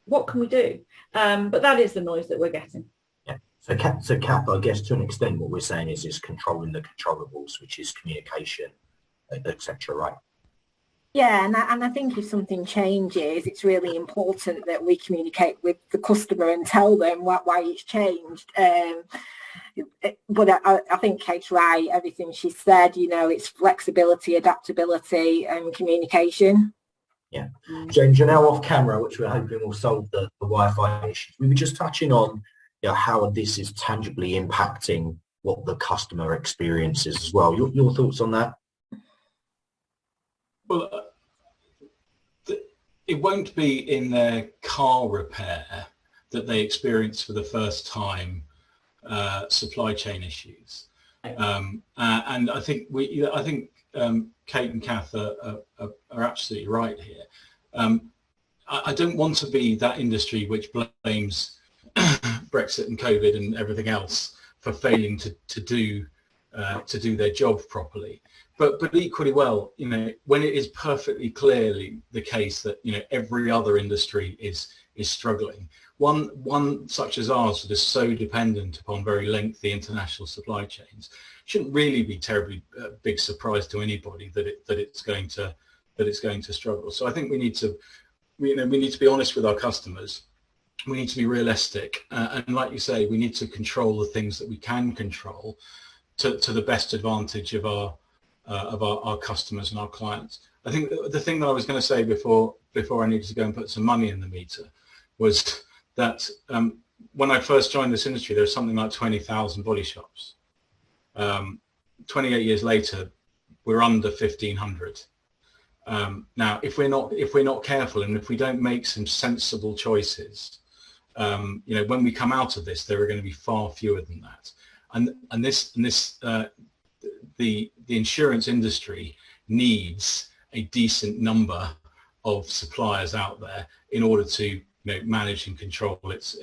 S3: what can we do? But that is the noise that we're getting.
S2: Yeah. So Kath, I guess to an extent what we're saying is controlling the controllables, which is communication, etc. Right?
S5: Yeah, and I think if something changes, it's really important that we communicate with the customer and tell them why it's changed. But I think Kate's right, everything she said, it's flexibility, adaptability and communication.
S2: Yeah. James, you're now off camera, which we're hoping will solve the Wi-Fi issues. We were just touching on how this is tangibly impacting what the customer experiences as well. Your thoughts on that?
S4: Well, it won't be in their car repair that they experience for the first time supply chain issues, and I think Kate and Kath are absolutely right here. I don't want to be that industry which blames Brexit and COVID and everything else for failing to do their job properly. But equally well, when it is perfectly clearly the case that every other industry is struggling, one such as ours that is so dependent upon very lengthy international supply chains, shouldn't really be terribly big surprise to anybody that it's going to struggle. So I think we need to be honest with our customers. We need to be realistic, and like you say, we need to control the things that we can control to the best advantage of our customers and our clients. I think the thing that I was going to say before I needed to go and put some money in the meter was that when I first joined this industry, there was something like 20,000 body shops. 28 years later, we're under 1,500. Now, if we're not careful and if we don't make some sensible choices, when we come out of this, there are going to be far fewer than that. And the insurance industry needs a decent number of suppliers out there in order to manage and control its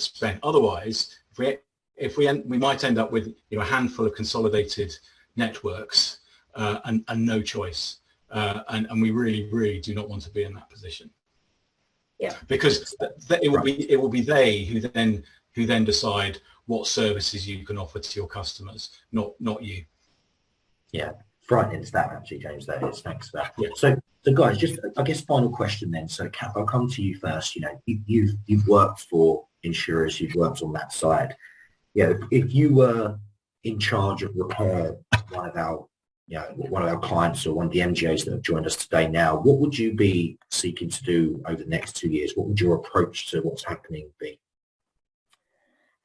S4: spend. Otherwise, we might end up with a handful of consolidated networks and no choice, and we really do not want to be in that position.
S3: Yeah,
S4: because it will be they who then decide what services you can offer to your customers, not you.
S2: Yeah, frightening is that actually, James. That is. Thanks for that.
S4: Yeah.
S2: So guys, just I guess final question then. So Kath, I'll come to you first. You've worked for insurers, you've worked on that side. If you were in charge of repair one of our clients or one of the MGAs that have joined us today now, what would you be seeking to do over the next 2 years? What would your approach to what's happening be?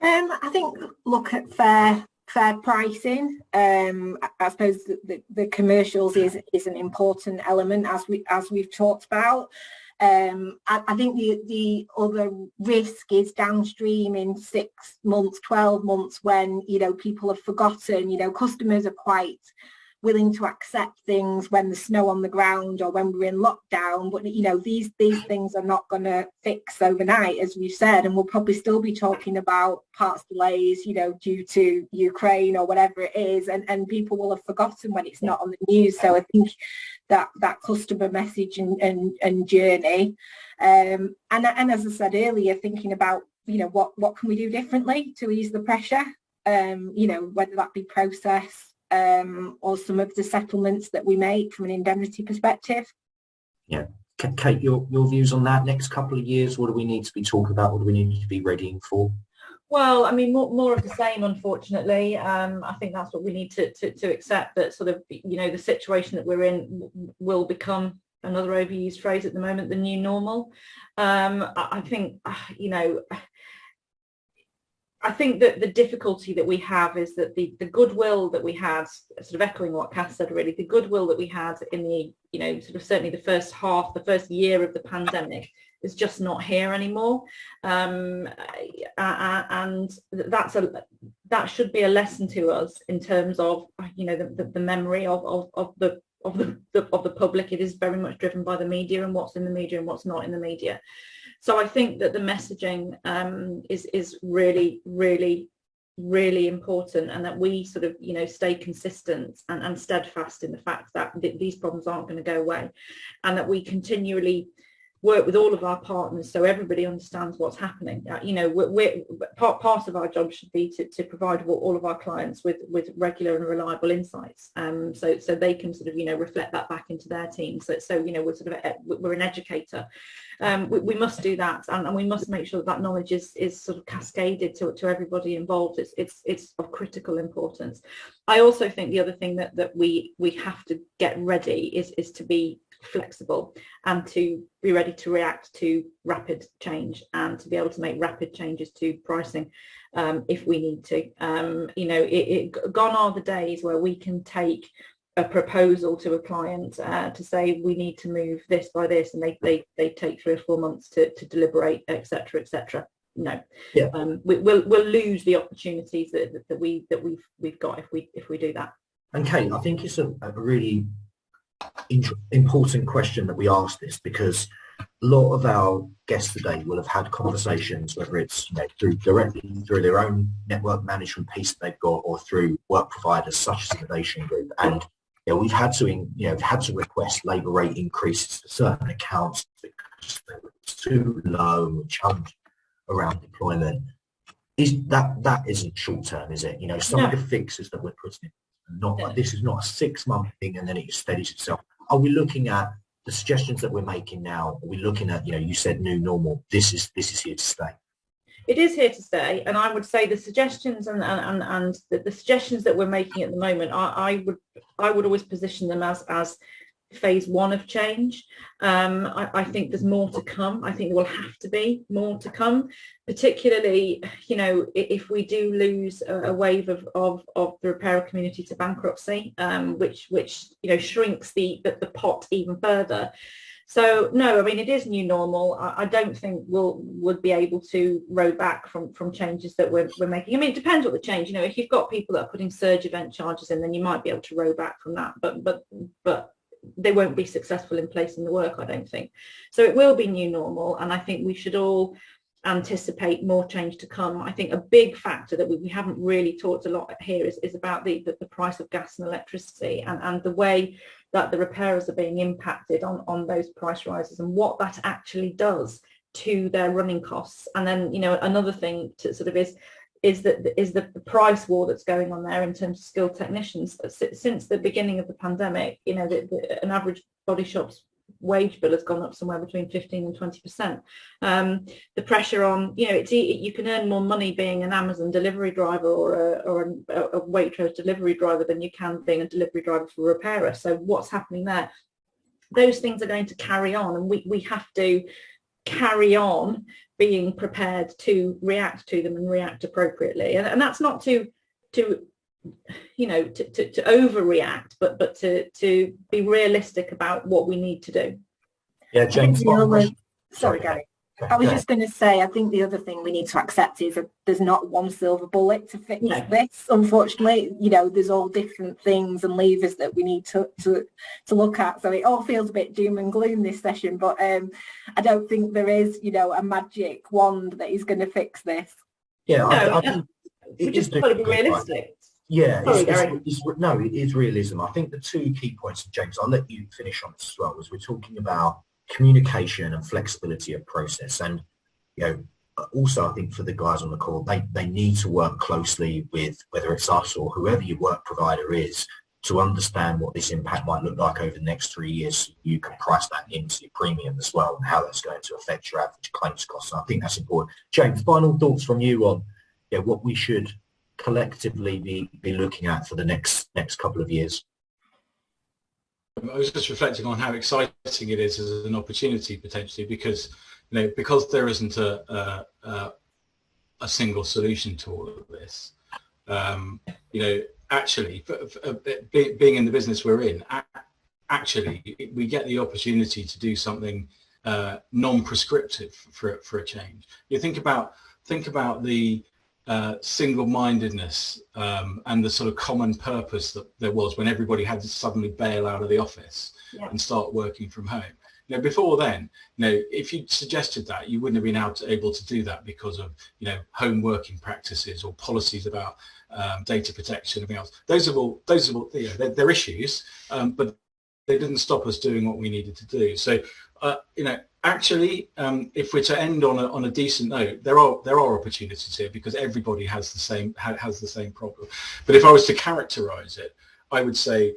S5: I think look at fair pricing. I suppose the commercials is an important element as we've talked about. I think the other risk is downstream in 6 months, 12 months when people have forgotten. Customers are quite willing to accept things when there's snow on the ground or when we're in lockdown, but these things are not going to fix overnight, as we've said, and we'll probably still be talking about parts delays due to Ukraine or whatever it is, and people will have forgotten when it's not on the news. So I think that customer message and journey, and as I said earlier, thinking about what can we do differently to ease the pressure, whether that be process or some of the settlements that we make from an indemnity perspective. Yeah.
S2: Kate, your views on that? Next couple of years, what do we need to be talking about? What do we need to be readying for?
S3: Well, I mean, more of the same, unfortunately. I think that's what we need to accept, that sort of, the situation that we're in will become, another overused phrase at the moment, the new normal. I think, I think that the difficulty that we have is that the goodwill that we had, sort of echoing what Kath said really, the goodwill that we had in the, sort of certainly the first year of the pandemic is just not here anymore. And that should be a lesson to us in terms of, the memory of the public. It is very much driven by the media and what's in the media and what's not in the media. So I think that the messaging is really, really, really important, and that we sort of, you know, stay consistent and steadfast in the fact that these problems aren't going to go away, and that we continually work with all of our partners so everybody understands what's happening. You know, we're part of our job should be to provide all of our clients with regular and reliable insights, so they can sort of, you know, reflect that back into their teams. So you know, we're an educator. We must do that, and we must make sure that knowledge is sort of cascaded to everybody involved. It's of critical importance. I also think the other thing that we have to get ready is to be flexible and to be ready to react to rapid change, and to be able to make rapid changes to pricing if we need to. You know, gone are the days where we can take a proposal to a client to say we need to move this by this, and they take 3 or 4 months to deliberate, etc., etc. No,
S2: yeah.
S3: We'll lose the opportunities that we've got if we do that.
S2: And Kate, I think it's a really important question that we ask this, because a lot of our guests today will have had conversations, whether it's, you know, directly through their own network management piece that they've got, or through work providers such as Innovation Group, and you know, we've had to request labour rate increases for certain accounts because they were too low and challenged around deployment. That isn't short term, is it? You know, some of the fixes that we're putting in, like, this is not a 6-month thing and then it steadies itself. Are we looking at the suggestions that we're making now? Are we looking at, you know, you said new normal, this is here to stay?
S3: It is here to stay, and I would say the suggestions and the suggestions that we're making at the moment, I would always position them as phase 1 of change. I think there's more to come. I think there will have to be more to come, particularly, you know, if we do lose a wave of the repairer community to bankruptcy, which you know, shrinks the pot even further. So no, I mean, it is new normal. I don't think would be able to row back from changes that we're making. I mean, it depends what the change. You know, if you've got people that are putting surge event charges in, then you might be able to row back from that. But they won't be successful in placing the work, I don't think. So it will be new normal, and I think we should all anticipate more change to come. I think a big factor that we haven't really talked a lot here is about the price of gas and electricity, and the way that the repairers are being impacted on those price rises, and what that actually does to their running costs. And then, you know, another thing to sort of is the price war that's going on there in terms of skilled technicians. Since the beginning of the pandemic, you know, an average body shop's wage bill has gone up somewhere between 15 and 20%. The pressure on, you know, you can earn more money being an Amazon delivery driver or a Waitrose delivery driver than you can being a delivery driver for a repairer. So what's happening there? Those things are going to carry on, and we have to carry on being prepared to react to them and react appropriately. And that's not to you know, to overreact, but to be realistic about what we need to do.
S2: Yeah, James.
S5: Sorry, Gary. I was just going to say, I think the other thing we need to accept is that there's not one silver bullet to fix this. Unfortunately, you know, there's all different things and levers that we need to look at. So it all feels a bit doom and gloom this session, but I don't think there is, you know, a magic wand that is going to fix this.
S2: Yeah, I think
S3: we just got to be realistic.
S2: Right? Yeah, it is realism. I think the 2 key points, James, I'll let you finish on this as well, as we're talking about communication and flexibility of process. And, you know, also I think for the guys on the call, they need to work closely with, whether it's us or whoever your work provider is, to understand what this impact might look like over the next 3 years. So you can price that into your premium as well, and how that's going to affect your average claims costs. And I think that's important. James, final thoughts from you on, you know, what we should collectively be looking at for the next couple of years.
S4: I was just reflecting on how exciting it is as an opportunity potentially, because, you know, because there isn't a single solution to all of this. You know, actually, being in the business we're in, actually we get the opportunity to do something non-prescriptive for a change. You think about the single-mindedness and the sort of common purpose that there was when everybody had to suddenly bail out of the office. and start working from home. You know, before then, you know, if you suggested that, you wouldn't have been able to do that because of, you know, home working practices or policies about data protection and everything else. Those are all, you know, they're issues, but they didn't stop us doing what we needed to do. So, you know, actually, if we're to end on a decent note, there are opportunities here because everybody has the same problem. But if I was to characterize it, I would say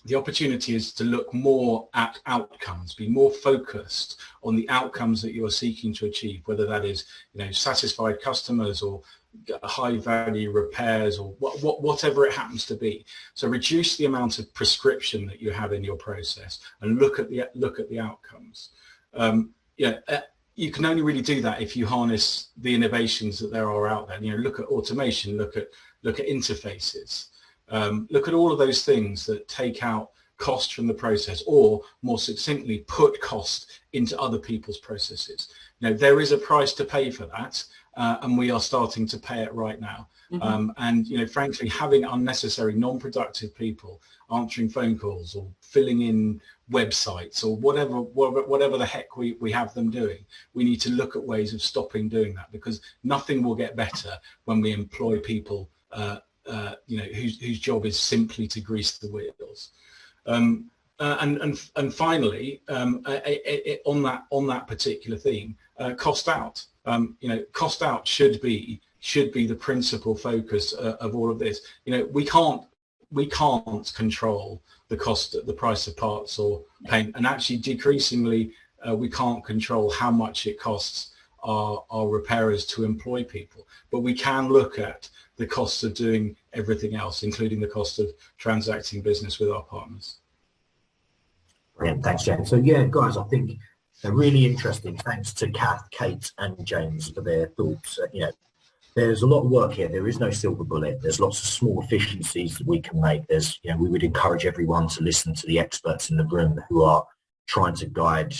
S4: the opportunity is to look more at outcomes, be more focused on the outcomes that you're seeking to achieve, whether that is, you know, satisfied customers or high value repairs or whatever it happens to be. So reduce the amount of prescription that you have in your process and look at the outcomes. You can only really do that if you harness the innovations that there are out there. You know, look at automation, look at interfaces. Look at all of those things that take out cost from the process, or more succinctly, put cost into other people's processes. You know, there is a price to pay for that, and we are starting to pay it right now. And, you know, frankly, having unnecessary non-productive people answering phone calls or filling in websites or whatever the heck we have them doing, we need to look at ways of stopping doing that, because nothing will get better when we employ people you know, whose job is simply to grease the wheels. And finally, on that particular theme, cost out. You know, cost out should be the principal focus of all of this. You know, we can't control the price of parts or paint, and actually decreasingly we can't control how much it costs our repairers to employ people, but we can look at the costs of doing everything else, including the cost of transacting business with our partners.
S2: Brilliant, thanks, James. So yeah, guys, I think they're really interesting. Thanks to Kath, Kate, and James for their thoughts. You know, there's a lot of work here. There is no silver bullet. There's lots of small efficiencies that we can make. There's, you know, we would encourage everyone to listen to the experts in the room who are trying to guide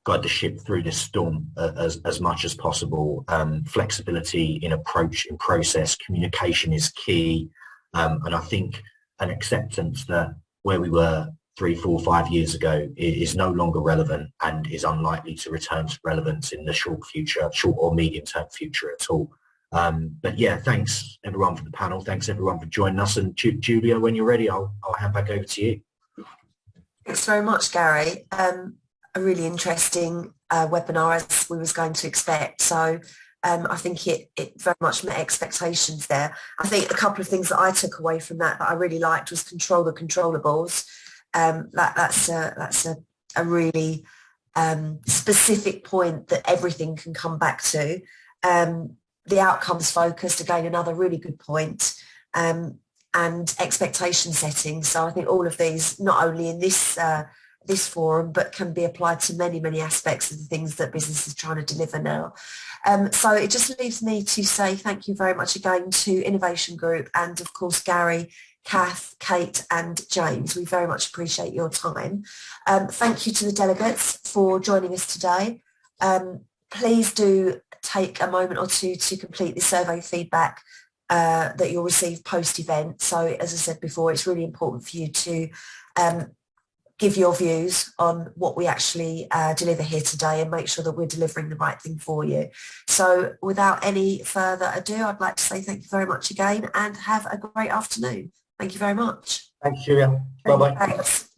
S2: the ship through this storm as much as possible. Flexibility in approach, in process, communication is key. And I think an acceptance that where we were 3, 4, 5 years ago is no longer relevant and is unlikely to return to relevance in the short or medium term future at all. But yeah, thanks everyone for the panel. Thanks everyone for joining us. And Julia, when you're ready, I'll hand back over to you.
S1: Thanks very much, Gary. A really interesting webinar, as we was going to expect. So I think it very much met expectations there. I think a couple of things that I took away from that I really liked was control the controllables. That's a really specific point that everything can come back to. The outcomes focused, again, another really good point, and expectation setting. So I think all of these, not only in this forum, but can be applied to many aspects of the things that business is trying to deliver now. So it just leaves me to say thank you very much again to Innovation Group and of course Gary, Kath, Kate and James. We very much appreciate your time. Thank you to the delegates for joining us today. Please do take a moment or two to complete the survey feedback that you'll receive post-event. So as I said before, it's really important for you to give your views on what we actually deliver here today and make sure that we're delivering the right thing for you. So without any further ado, I'd like to say thank you very much again and have a great afternoon. Thank you very much.
S2: Thanks, Julia. Bye-bye.
S1: Thanks.